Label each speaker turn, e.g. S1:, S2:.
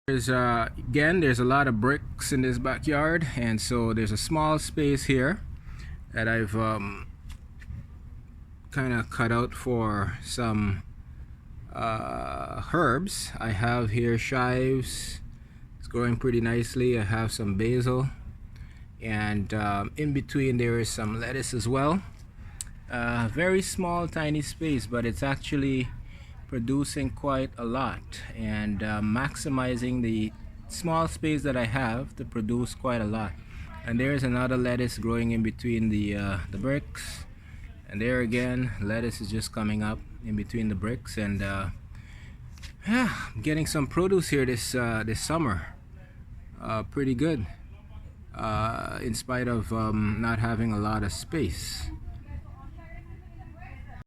S1: There's again, there's a lot of bricks in this backyard, and so there's a small space here that I've kind of cut out for some herbs. I have here chives. It's growing pretty nicely. I have some basil, and in between there is some lettuce as well. Very small, tiny space, but it's actually producing quite a lot, and maximizing the small space that I have to produce quite a lot. And there's another lettuce growing in between the bricks, and there again lettuce is just coming up in between the bricks. And yeah, I'm getting some produce here this summer. Pretty good, in spite of not having a lot of space.